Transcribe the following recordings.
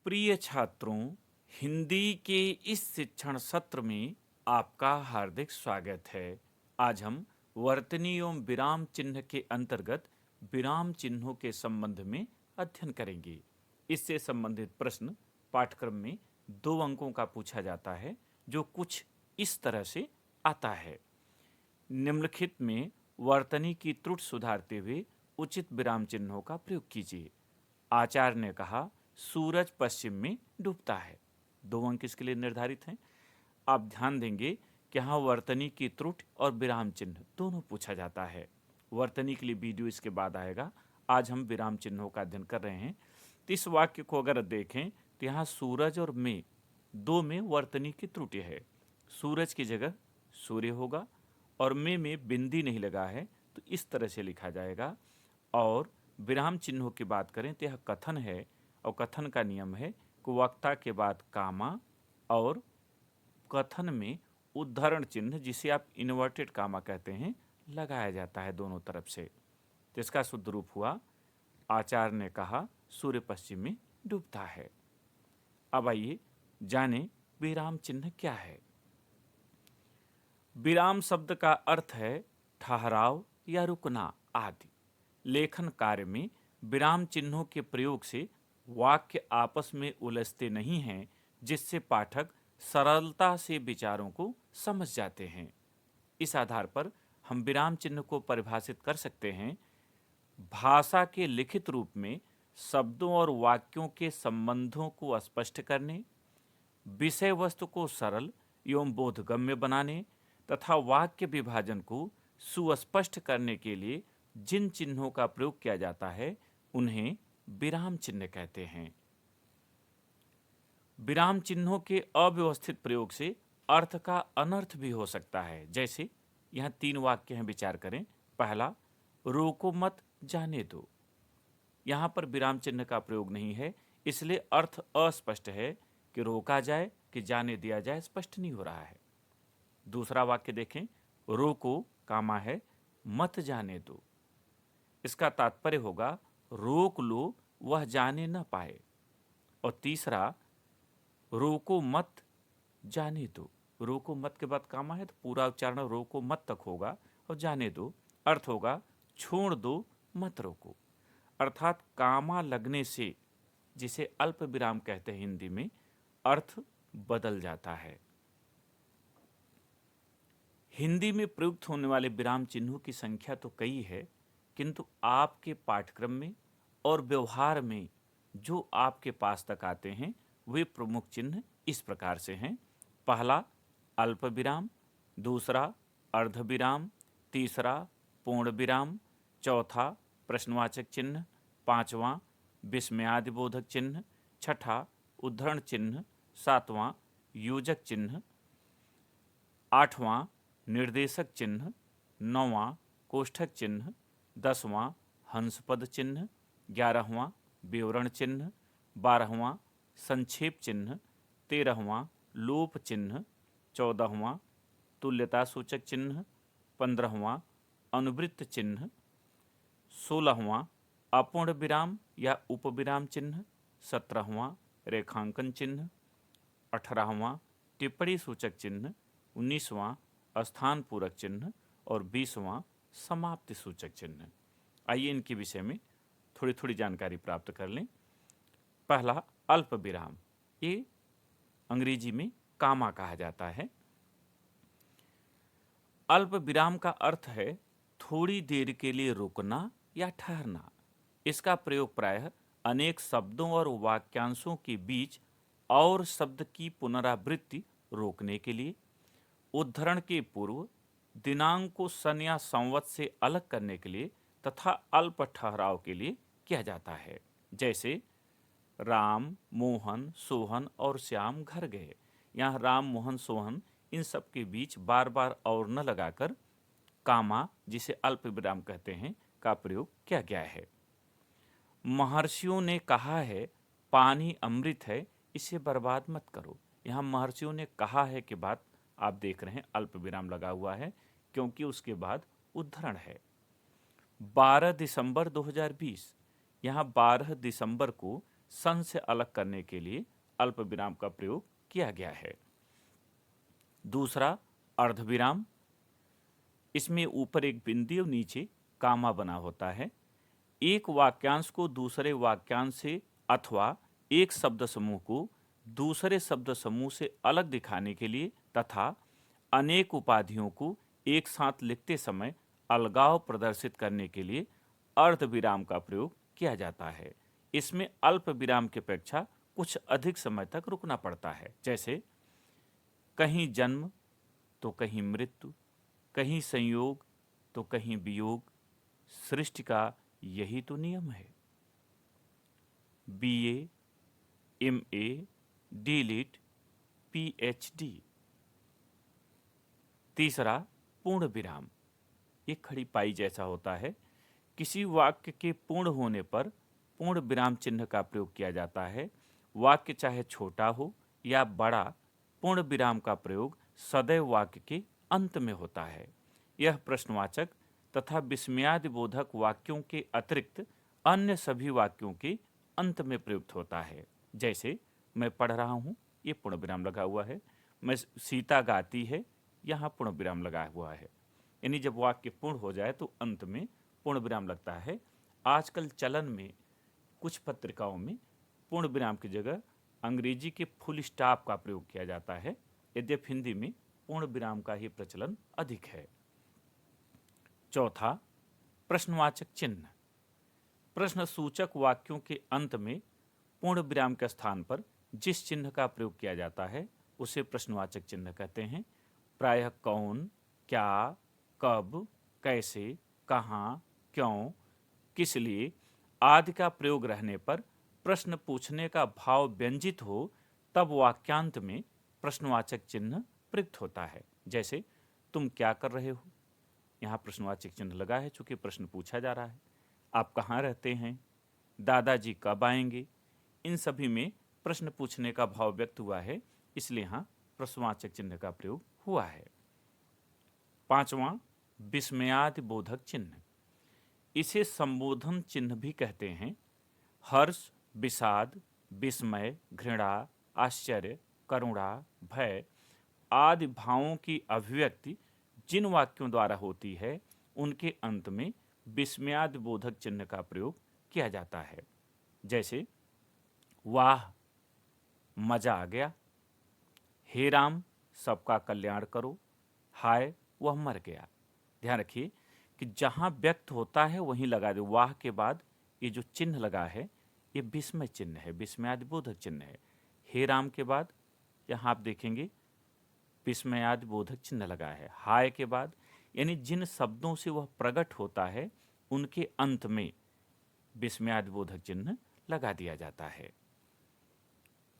प्रिय छात्रों, हिंदी के इस शिक्षण सत्र में आपका हार्दिक स्वागत है। आज हम वर्तनी एवं विराम चिन्ह के अंतर्गत विराम चिन्हों के संबंध में अध्ययन करेंगे। इससे संबंधित प्रश्न पाठ्यक्रम में 2 अंकों का पूछा जाता है, जो कुछ इस तरह से आता है। निम्नलिखित में वर्तनी की त्रुटि सुधारते हुए उचित विराम चिन्हों का प्रयोग कीजिए। आचार्य ने कहा, सूरज पश्चिम में डूबता है। 2 अंक इसके लिए निर्धारित हैं। आप ध्यान देंगे कि यहाँ वर्तनी की त्रुटि और विराम चिन्ह दोनों पूछा जाता है। वर्तनी के लिए वीडियो इसके बाद आएगा। आज हम विराम चिन्हों का अध्ययन कर रहे हैं। तो इस वाक्य को अगर देखें तो यहाँ सूरज और में, 2 में वर्तनी की त्रुटि है। सूरज की जगह सूर्य होगा और में बिंदी नहीं लगा है, तो इस तरह से लिखा जाएगा। और विराम चिन्हों की बात करें तो यह कथन है, और कथन का नियम है कि वक्ता के बाद कामा और कथन में उद्धरण चिन्ह, जिसे आप इन्वर्टेड कामा कहते हैं, लगाया जाता है दोनों तरफ से। तो इसका शुद्ध रूप हुआ, आचार्य ने कहा सूर्य पश्चिम में डूबता है। अब आइए जाने विराम चिन्ह क्या है। विराम शब्द का अर्थ है ठहराव या रुकना आदि। लेखन कार्य में विराम चिन्हों के प्रयोग से वाक्य आपस में उलझते नहीं हैं, जिससे पाठक सरलता से विचारों को समझ जाते हैं। इस आधार पर हम विराम चिन्ह को परिभाषित कर सकते हैं। भाषा के लिखित रूप में शब्दों और वाक्यों के संबंधों को स्पष्ट करने, विषय वस्तु को सरल एवं बोधगम्य बनाने तथा वाक्य विभाजन को सुस्पष्ट करने के लिए जिन चिन्हों का प्रयोग किया जाता है, उन्हें विराम चिन्ह कहते हैं। विराम चिन्हों के अव्यवस्थित प्रयोग से अर्थ का अनर्थ भी हो सकता है। जैसे यहाँ 3 वाक्य हैं, विचार करें। पहला, रोको मत जाने दो। यहाँ पर विराम चिन्ह का प्रयोग नहीं है, इसलिए अर्थ अस्पष्ट है कि रोका जाए कि जाने दिया जाए, स्पष्ट नहीं हो रहा है। दूसरा वाक्य देखें, रोको कामा है, मत जाने दो। इसका तात्पर्य होगा रोक लो, वह जाने न पाए। और तीसरा, रोको मत जाने दो। रोको मत के बाद कामा है, तो पूरा उच्चारण रोको मत तक होगा, और जाने दो अर्थ होगा छोड़ दो, मत रोको। अर्थात कामा लगने से, जिसे अल्प विराम कहते हैं हिंदी में, अर्थ बदल जाता है। हिंदी में प्रयुक्त होने वाले विराम चिन्हों की संख्या तो कई है, किंतु आपके पाठ्यक्रम में और व्यवहार में जो आपके पास तक आते हैं, वे प्रमुख चिन्ह इस प्रकार से हैं। पहला, अल्प विराम। दूसरा, अर्ध विराम। तीसरा, पूर्ण विराम। चौथा, प्रश्नवाचक चिन्ह। पांचवा, विस्मयादिबोधक चिन्ह। छठा, उद्धरण चिन्ह। सातवां, योजक चिन्ह। आठवां, निर्देशक चिन्ह। नौवां, कोष्ठक चिन्ह। 10वां, हंसपद चिन्ह। 11वां, विवरण चिन्ह। 12वां, संक्षेप चिन्ह। 13वां, लोप चिन्ह। 14वां, तुल्यता सूचक चिन्ह। 15वां, अनुवृत्त चिन्ह। 16वां, अपूर्ण विराम या उपविराम चिन्ह। 17वां, रेखांकन चिन्ह। 18वां, टिप्पणी सूचक चिन्ह। 19वां, स्थान पूरक चिन्ह। और 20वां, समाप्ति सूचक चिन्ह। आइए इनके विषय में थोड़ी थोड़ी जानकारी प्राप्त कर लें। पहला, अल्प विराम। ये अंग्रेजी में कामा कहा जाता है। अल्प विराम का अर्थ है थोड़ी देर के लिए रुकना या ठहरना। इसका प्रयोग प्रायः अनेक शब्दों और वाक्यांशों के बीच और शब्द की पुनरावृत्ति रोकने के लिए, उद्धरण के पूर्व, दिनांक को सन या संवत से अलग करने के लिए तथा अल्प ठहराव के लिए किया जाता है। जैसे राम, मोहन, सोहन और श्याम घर गए। यहाँ राम, मोहन, सोहन, इन सब के बीच बार बार और न लगाकर कामा, जिसे अल्प विराम कहते हैं, का प्रयोग किया गया है। महर्षियों ने कहा है पानी अमृत है, इसे बर्बाद मत करो। यहाँ महर्षियों ने कहा है के बाद आप देख रहे हैं अल्प विराम लगा हुआ है, क्योंकि उसके बाद उद्धरण है। 12 दिसंबर 2020, यहाँ 12 दिसंबर को सन से अलग करने के लिए अल्प विराम का प्रयोग किया गया है। दूसरा, अर्धविराम। इसमें ऊपर एक बिंदु और नीचे कामा बना होता है। एक वाक्यांश को दूसरे वाक्यांश से अथवा एक शब्द समूह को दूसरे शब्द समूह से अलग दिखाने के लिए तथा अनेक उपाधियों को एक साथ लिखते समय अलगाव प्रदर्शित करने के लिए अर्धविराम का प्रयोग किया जाता है। इसमें अल्प विराम की अपेक्षा कुछ अधिक समय तक रुकना पड़ता है। जैसे कहीं जन्म तो कहीं मृत्यु, कहीं संयोग तो कहीं वियोग, सृष्टि का यही तो नियम है। BA, MA, DLiT, PhD। तीसरा, पूर्ण विराम। एक खड़ी पाई जैसा होता है। किसी वाक्य के पूर्ण होने पर पूर्ण विराम चिन्ह का प्रयोग किया जाता है। वाक्य चाहे छोटा हो या बड़ा, पूर्ण विराम का प्रयोग सदैव वाक्य के अंत में होता है। यह प्रश्नवाचक तथा विस्मयादिबोधक वाक्यों के अतिरिक्त अन्य सभी वाक्यों के अंत में प्रयुक्त होता है। जैसे मैं पढ़ रहा हूँ, ये पूर्ण विराम लगा हुआ है। मैं सीता गाती है, यहाँ पूर्ण विराम लगा हुआ है। यानी जब वाक्य पूर्ण हो जाए तो अंत में पूर्ण विराम लगता है। आजकल चलन में कुछ पत्रिकाओं में पूर्ण विराम की जगह अंग्रेजी के फुल स्टॉप का प्रयोग किया जाता है, यद्यपि हिंदी में पूर्ण विराम का ही प्रचलन अधिक है। चौथा, प्रश्नवाचक चिन्ह। प्रश्न सूचक वाक्यों के अंत में पूर्ण विराम के स्थान पर जिस चिन्ह का प्रयोग किया जाता है उसे प्रश्नवाचक चिन्ह कहते हैं। प्रायः कौन, क्या, कब, कैसे, कहाँ, क्यों, किस लिए आदि का प्रयोग रहने पर प्रश्न पूछने का भाव व्यंजित हो तब वाक्यांत में प्रश्नवाचक चिन्ह प्रयुक्त होता है। जैसे तुम क्या कर रहे हो, यहाँ प्रश्नवाचक चिन्ह लगा है चूंकि प्रश्न पूछा जा रहा है। आप कहाँ रहते हैं, दादाजी कब आएंगे, इन सभी में प्रश्न पूछने का भाव व्यक्त हुआ है, इसलिए यहाँ प्रश्नवाचक चिन्ह का प्रयोग हुआ है। पांचवां, विस्मयादिबोधक चिन्ह। इसे संबोधन चिन्ह भी कहते हैं। हर्ष, विषाद, विस्मय, घृणा, आश्चर्य, करुणा, भय आदि भावों की अभिव्यक्ति जिन वाक्यों द्वारा होती है उनके अंत में विस्मयादिबोधक चिन्ह का प्रयोग किया जाता है। जैसे वाह, मजा आ गया, हे राम, सबका कल्याण करो, हाय, वह मर गया। ध्यान रखिए कि जहां व्यक्त होता है वहीं लगा दो। वाह के बाद ये जो चिन्ह लगा है ये विस्मय चिन्ह है, विस्मयादिबोधक चिन्ह है। हे राम के बाद यहाँ आप देखेंगे विस्मयादिबोधक चिन्ह लगा है। हाय के बाद यानी जिन शब्दों से वह प्रकट होता है उनके अंत में विस्मयादिबोधक चिन्ह लगा दिया जाता है।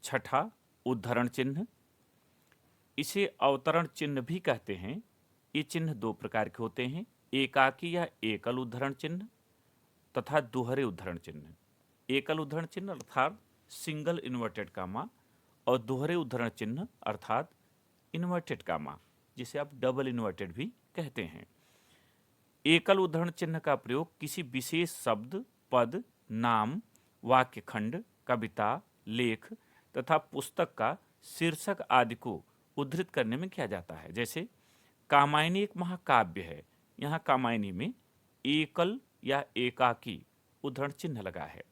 छठा, उद्धरण चिन्ह। इसे अवतरण चिन्ह भी कहते हैं। ये चिन्ह दो प्रकार के होते हैं, एकाकी या एकल उद्धरण चिन्ह तथा दोहरे उद्धरण चिन्ह। एकल उद्धरण चिन्ह अर्थात सिंगल इन्वर्टेड कामा और दोहरे उद्धरण चिन्ह अर्थात इन्वर्टेड कामा, जिसे आप डबल इन्वर्टेड भी कहते हैं। एकल उद्धरण चिन्ह का प्रयोग किसी विशेष शब्द, पद, नाम, वाक्य खंड, कविता, लेख तथा पुस्तक का शीर्षक आदि को उद्धृत करने में किया जाता है। जैसे कामायनी एक महाकाव्य है, यहाँ कामायनी में एकल या एकाकी उद्धरण चिन्ह लगा है।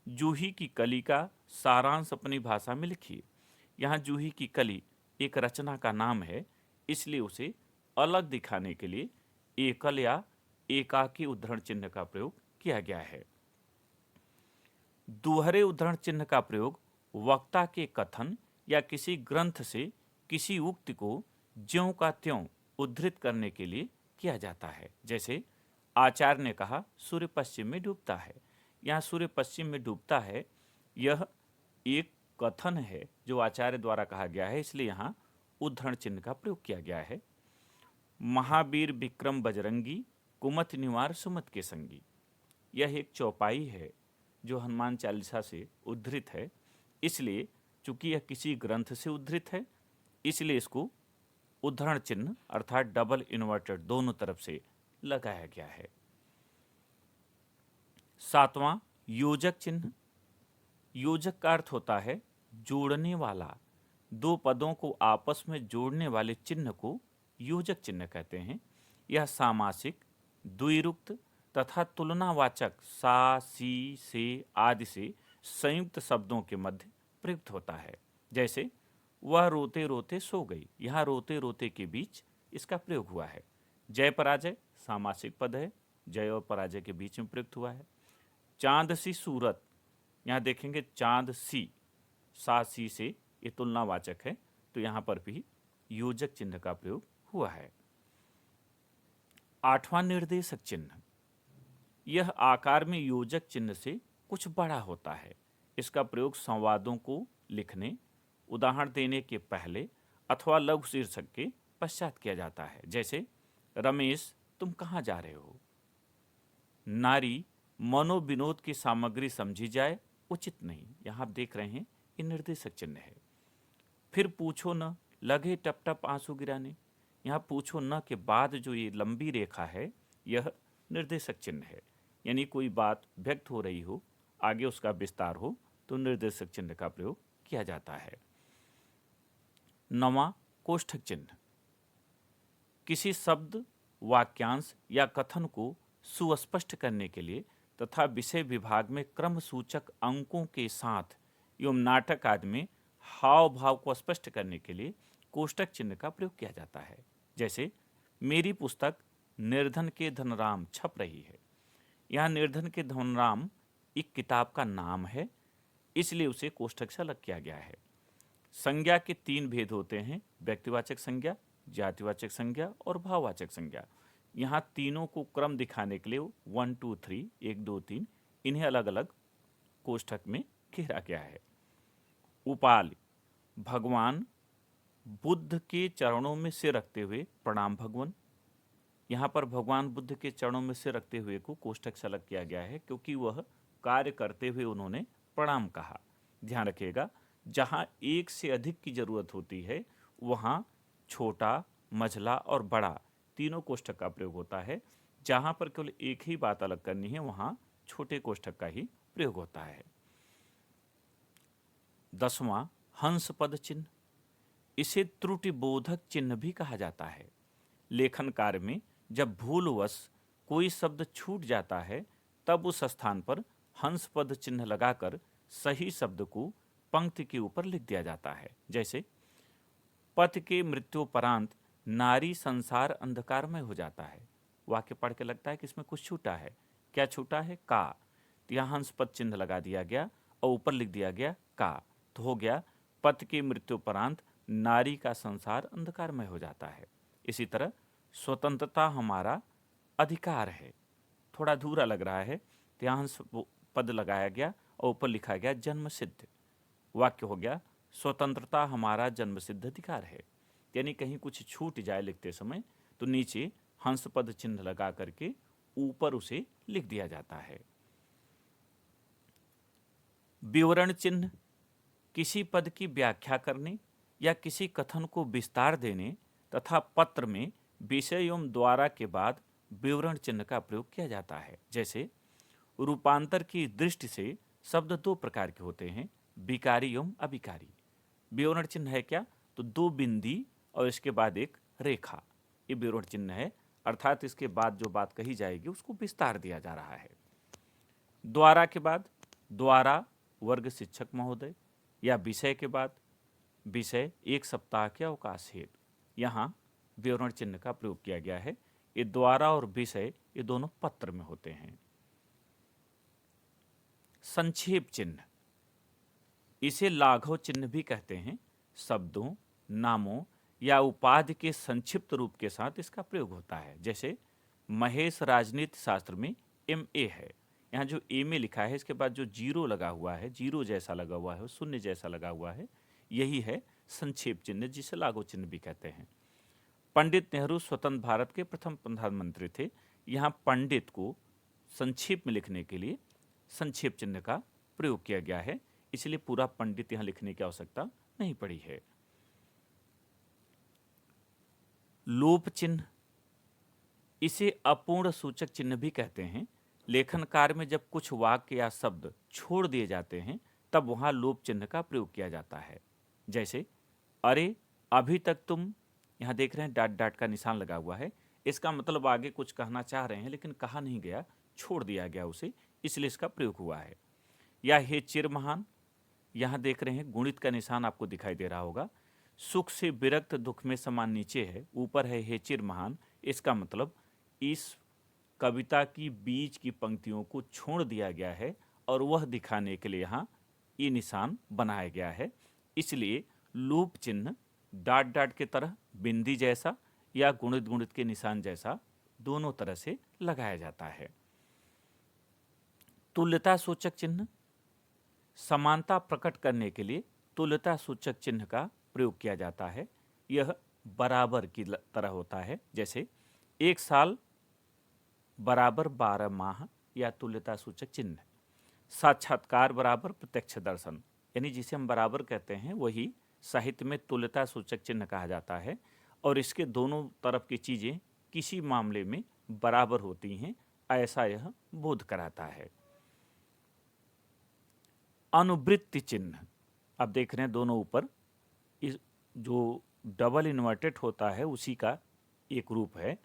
जूही की कली का सारांश अपनी भाषा में लिखिए। यहाँ जूही की कली एक रचना का नाम है, इसलिए उसे अलग दिखाने के लिए एकल या एकाकी उद्धरण चिन्ह का प्रयोग किया गया है। दोहरे उद्धरण चिन्ह का प्रयोग वक्ता के कथन या किसी ग्रंथ से किसी उक्ति को ज्यों का त्यों उद्धृत करने के लिए किया जाता है। जैसे आचार्य ने कहा सूर्य पश्चिम में डूबता है। यहाँ सूर्य पश्चिम में डूबता है यह एक कथन है जो आचार्य द्वारा कहा गया है, इसलिए यहाँ उद्धरण चिन्ह का प्रयोग किया गया है। महावीर विक्रम बजरंगी, कुमत निवार सुमत के संगी। यह एक चौपाई है जो हनुमान चालीसा से उद्धृत है, इसलिए चूंकि यह किसी ग्रंथ से उद्धृत है इसलिए इसको उद्धरण चिन्ह अर्थात डबल इन्वर्टेड दोनों तरफ से लगाया गया है। सातवां, योजक चिन्ह। योजक का अर्थ होता है जोड़ने वाला। दो पदों को आपस में जोड़ने वाले चिन्ह को योजक चिन्ह कहते हैं। यह सामासिक, द्विरुक्त तथा तुलनावाचक सा, सी, से आदि से संयुक्त शब्दों के मध्य प्रयुक्त होता है। जैसे वह रोते रोते सो गई, यहाँ रोते रोते के बीच इसका प्रयोग हुआ है। जय पराजय सामासिक पद है, जय और पराजय के बीच में प्रयुक्त हुआ है। चांद सी सूरत, यहाँ देखेंगे चांद सी, सा सी से ये तुलनावाचक है, तो यहाँ पर भी योजक चिन्ह का प्रयोग हुआ है। आठवां निर्देशक चिन्ह, यह आकार में योजक चिन्ह से कुछ बड़ा होता है। इसका प्रयोग संवादों को लिखने, उदाहरण देने के पहले अथवा लघु शीर्षक के पश्चात किया जाता है। जैसे रमेश तुम कहाँ जा रहे हो। नारी मनोविनोद की सामग्री समझी जाए उचित नहीं, यहाँ आप देख रहे हैं ये निर्देशक चिन्ह है। फिर पूछो न, लगे टप टप आंसू गिराने, यहाँ पूछो न के बाद जो ये लंबी रेखा है यह निर्देशक चिन्ह है। यानी कोई बात व्यक्त हो रही हो, आगे उसका विस्तार हो, तो निर्देशक चिन्ह का प्रयोग किया जाता है। नवां कोष्ठक चिन्ह, किसी शब्द, वाक्यांश या कथन को सुस्पष्ट करने के लिए तथा विषय विभाग में क्रम सूचक अंकों के साथ एवं नाटक आदि में हाव भाव को स्पष्ट करने के लिए कोष्ठक चिन्ह का प्रयोग किया जाता है। जैसे मेरी पुस्तक निर्धन के धनराम छप रही है, यहाँ निर्धन के धनराम एक किताब का नाम है, इसलिए उसे कोष्ठक से अलग किया गया है। संज्ञा के तीन भेद होते हैं, व्यक्तिवाचक संज्ञा, जातिवाचक संज्ञा और भाववाचक संज्ञा। यहाँ तीनों को क्रम दिखाने के लिए 1 2 3 1 2 3 इन्हें अलग अलग कोष्ठक में घेरा गया है। उपाल, भगवान बुद्ध के चरणों में सिर रखते हुए प्रणाम भगवान। यहाँ पर भगवान बुद्ध के चरणों में सिर रखते हुए को कोष्ठक से अलग किया गया है, क्योंकि वह कार्य करते हुए उन्होंने प्रणाम कहा। ध्यान रखिएगा, जहाँ एक से अधिक की जरूरत होती है वहाँ छोटा, मझला और बड़ा तीनों कोष्ठक का प्रयोग होता है। जहाँ पर केवल एक ही बात अलग करनी है वहाँ छोटे कोष्ठक का ही प्रयोग होता है। 10वां हंस पद चिन्ह, इसे त्रुटिबोधक चिन्ह भी कहा जाता है। लेखन कार्य में जब भूलवश कोई शब्द छूट जाता है तब उस स्थान पर हंस पद चिन्ह लगाकर सही शब्द को पंक्ति के ऊपर लिख दिया जाता है। जैसे पति के मृत्युपरांत नारी संसार अंधकारमय हो जाता है। वाक्य पढ़ के लगता है कि इसमें कुछ छूटा है। क्या छूटा है? का। तो यहाँ हंस पद चिन्ह लगा दिया गया और ऊपर लिख दिया गया का, तो हो गया पति के मृत्युपरांत नारी का संसार अंधकारमय हो जाता है। इसी तरह स्वतंत्रता हमारा अधिकार है, थोड़ा अधूरा लग रहा है, तो यहाँ हंस पद लगाया गया और ऊपर लिखा गया जन्म सिद्ध। वाक्य हो गया स्वतंत्रता हमारा जन्मसिद्ध अधिकार है। यानी कहीं कुछ छूट जाए लिखते समय तो नीचे हंस पद चिन्ह लगा करके ऊपर उसे लिख दिया जाता है। विवरण चिन्ह, किसी पद की व्याख्या करने या किसी कथन को विस्तार देने तथा पत्र में विषय एवं द्वारा के बाद विवरण चिन्ह का प्रयोग किया जाता है। जैसे रूपांतर की दृष्टि से शब्द दो प्रकार के होते हैं, विकारी एवं अविकारी। विवरण चिन्ह है क्या? तो दो बिंदी और इसके बाद एक रेखा, ये विवरण चिन्ह है, अर्थात इसके बाद जो बात कही जाएगी उसको विस्तार दिया जा रहा है। द्वारा के बाद द्वारा वर्ग शिक्षक महोदय, या विषय के बाद विषय एक सप्ताह के अवकाश हेतु, यहाँ विवरण चिन्ह का प्रयोग किया गया है। ये द्वारा और विषय ये दोनों पत्र में होते हैं। संक्षेप चिन्ह, इसे लाघव चिन्ह भी कहते हैं। शब्दों, नामों या उपाधि के संक्षिप्त रूप के साथ इसका प्रयोग होता है। जैसे महेश राजनीति शास्त्र में MA है, यहाँ जो MA लिखा है इसके बाद जो जीरो लगा हुआ है, जीरो जैसा लगा हुआ है, शून्य जैसा लगा हुआ है, यही है संक्षेप चिन्ह, जिसे लाघव चिन्ह भी कहते हैं। पंडित नेहरू स्वतंत्र भारत के प्रथम प्रधानमंत्री थे। यहाँ पंडित को संक्षेप में लिखने के लिए संक्षेप चिन्ह का प्रयोग किया गया है, इसलिए पूरा पंडित यहाँ लिखने की आवश्यकता नहीं पड़ी है। लोप चिन्ह, इसे अपूर्ण सूचक चिन्ह भी कहते हैं। लेखन कार्य में जब कुछ वाक्य या शब्द छोड़ दिए जाते हैं तब वहां लोप चिन्ह का प्रयोग किया जाता है। जैसे अरे अभी तक तुम, यहां देख रहे हैं डाट डाट का निशान लगा हुआ है, इसका मतलब आगे कुछ कहना चाह रहे हैं लेकिन कहा नहीं गया, छोड़ दिया गया उसे, इसलिए इसका प्रयोग हुआ है। या हे चिर महान, यहां देख रहे हैं गुणित का निशान आपको दिखाई दे रहा होगा, सुख से विरक्त दुख में समान नीचे है, ऊपर है हे चिर महान, इसका मतलब इस कविता की बीच की पंक्तियों को छोड़ दिया गया है और वह दिखाने के लिए यहाँ ये निशान बनाया गया है। इसलिए लूप चिन्ह डाट डाट के तरह बिंदी जैसा या गुणित गुणित के निशान जैसा दोनों तरह से लगाया जाता है। तुल्यता सूचक चिन्ह, समानता प्रकट करने के लिए तुल्यता सूचक चिन्ह का प्रयोग किया जाता है। यह बराबर की तरह होता है, जैसे एक साल बराबर 12 माह या तुल्यता सूचक चिन्ह। साक्षात्कार बराबर प्रत्यक्ष दर्शन, यानी जिसे हम बराबर कहते हैं वही साहित्य में तुल्यता सूचक चिन्ह कहा जाता है और इसके दोनों तरफ की चीजें किसी मामले में बराबर होती हैं, ऐसा यह बोध कराता है। अनुवृत्ति चिन्ह, अब देख रहे हैं दोनों ऊपर, इस जो डबल इन्वर्टेड होता है उसी का एक रूप है।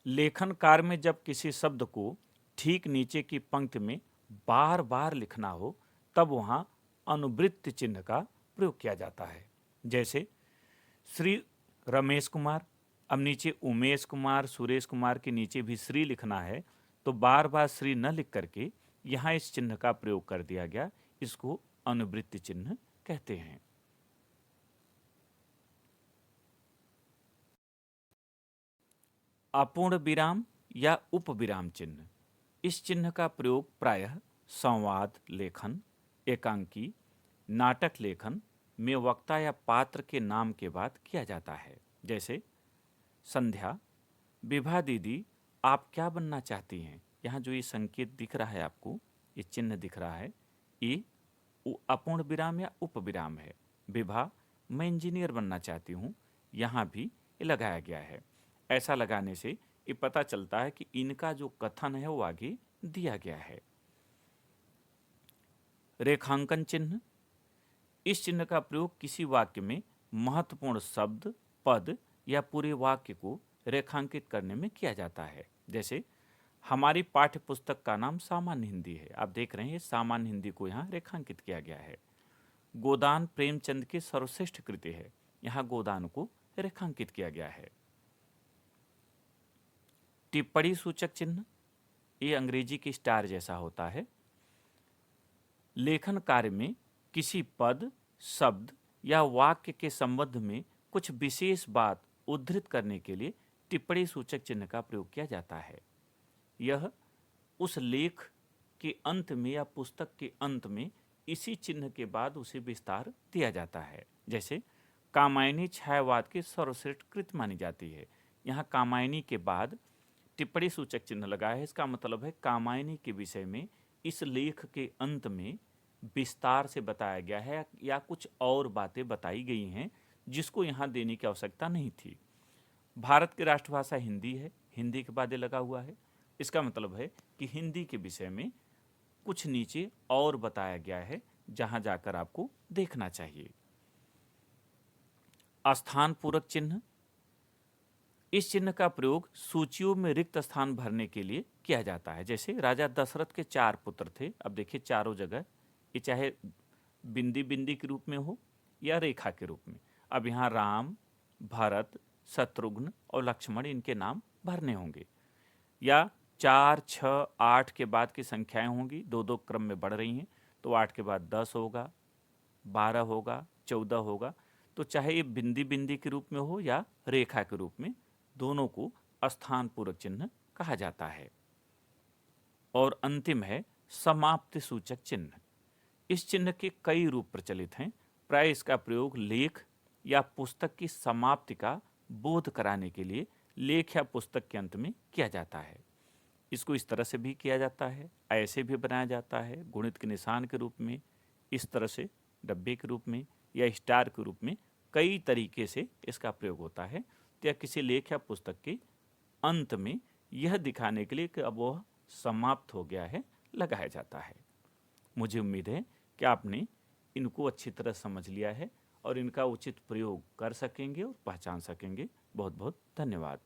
लेखन कार्य में जब किसी शब्द को ठीक नीचे की पंक्ति में बार बार लिखना हो तब वहां अनुवृत्ति चिन्ह का प्रयोग किया जाता है। जैसे श्री रमेश कुमार, अब नीचे उमेश कुमार, सुरेश कुमार के नीचे भी श्री लिखना है तो बार बार श्री न लिख करके यहाँ इस चिन्ह का प्रयोग कर दिया गया, इसको अनुवृत्ति चिन्ह कहते हैं। अपूर्ण विराम या उपविराम चिन्ह, इस चिन्ह का प्रयोग प्रायः संवाद लेखन, एकांकी, नाटक लेखन में वक्ता या पात्र के नाम के बाद किया जाता है। जैसे संध्या, विभा दीदी आप क्या बनना चाहती हैं, यहाँ जो ये संकेत दिख रहा है आपको, ये चिन्ह दिख रहा है, ये अपूर्ण विराम या उपविराम है। विभा, मैं इंजीनियर बनना चाहती हूँ, यहाँ भी ये लगाया गया है। ऐसा लगाने से ये पता चलता है कि इनका जो कथन है वो आगे दिया गया है। रेखांकन चिन्ह, इस चिन्ह का प्रयोग किसी वाक्य में महत्वपूर्ण शब्द, पद या पूरे वाक्य को रेखांकित करने में किया जाता है। जैसे हमारी पाठ्य पुस्तक का नाम सामान्य हिंदी है, आप देख रहे हैं सामान्य हिंदी को यहाँ रेखांकित किया गया है। गोदान प्रेमचंद की सर्वश्रेष्ठ कृति है, यहाँ गोदान को रेखांकित किया गया है। टिप्पणी सूचक चिन्ह, ये अंग्रेजी की स्टार जैसा होता है। लेखन कार्य में किसी पद, शब्द या वाक्य के संबंध में कुछ विशेष बात उद्धृत करने के लिए टिप्पणी सूचक चिन्ह का प्रयोग किया जाता है। यह उस लेख के अंत में या पुस्तक के अंत में इसी चिन्ह के बाद उसे विस्तार दिया जाता है। जैसे कामायनी छायावाद की सर्वश्रेष्ठ कृत मानी जाती है, यहाँ कामायनी के बाद टिप्पणी सूचक चिन्ह लगा है, इसका मतलब है कामायनी के विषय में इस लेख के अंत में विस्तार से बताया गया है या कुछ और बातें बताई गई हैं जिसको यहाँ देने की आवश्यकता नहीं थी। भारत की राष्ट्रभाषा हिंदी है, हिंदी के बाद ये लगा हुआ है, इसका मतलब है कि हिंदी के विषय में कुछ नीचे और बताया गया है जहां जाकर आपको देखना चाहिए। स्थान पूरक चिन्ह, इस चिन्ह का प्रयोग सूचियों में रिक्त स्थान भरने के लिए किया जाता है। जैसे राजा दशरथ के 4 पुत्र थे, अब देखिए चारों जगह ये चाहे बिंदी बिंदी के रूप में हो या रेखा के रूप में, अब यहाँ राम, भरत, शत्रुघ्न और लक्ष्मण इनके नाम भरने होंगे। या 4, 6, 8 के बाद की संख्याएं होंगी, 2-2 क्रम में बढ़ रही हैं, तो 8 के बाद 10 होगा, 12 होगा, 14 होगा, तो चाहे ये बिंदी बिंदी के रूप में हो या रेखा के रूप में, दोनों को स्थान पूरक चिन्ह कहा जाता है। और अंतिम है समाप्ति सूचक चिन्ह, इस चिन्ह के कई रूप प्रचलित हैं, प्राय इसका प्रयोग लेख या पुस्तक की समाप्ति का बोध कराने के लिए लेख या पुस्तक के अंत में किया जाता है। इसको इस तरह से भी किया जाता है, ऐसे भी बनाया जाता है गुणित के निशान के रूप में, इस तरह से डब्बे के रूप में या स्टार के रूप में, कई तरीके से इसका प्रयोग होता है। तो या किसी लेख या पुस्तक के अंत में यह दिखाने के लिए कि अब वह समाप्त हो गया है, लगाया जाता है। मुझे उम्मीद है कि आपने इनको अच्छी तरह समझ लिया है और इनका उचित प्रयोग कर सकेंगे और पहचान सकेंगे। बहुत बहुत धन्यवाद।